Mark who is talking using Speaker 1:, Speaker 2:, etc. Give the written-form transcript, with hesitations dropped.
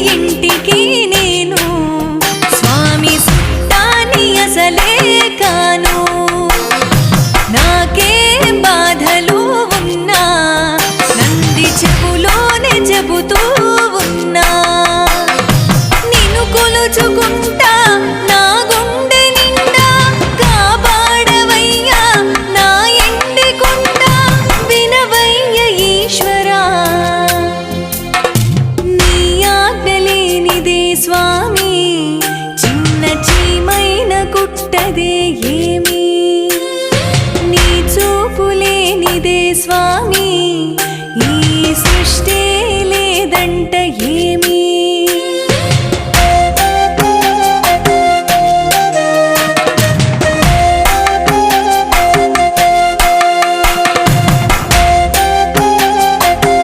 Speaker 1: ఇంటికి నేను స్వామి సుట్టాని అసలే కాను. నాకే బాధలు ఉన్నా నంది చెవులోనే చెబుతూ ఉన్నా. నిన్ను కొలుచుకుంటా నా గుండె నిండా కాపాడవయ్యా నా ఎండికొండ వినవయ్య ఈశ్వరా. నీ ఆజ్ఞ లేనిదే స్వామి చిన్న చీమైన కుట్టదే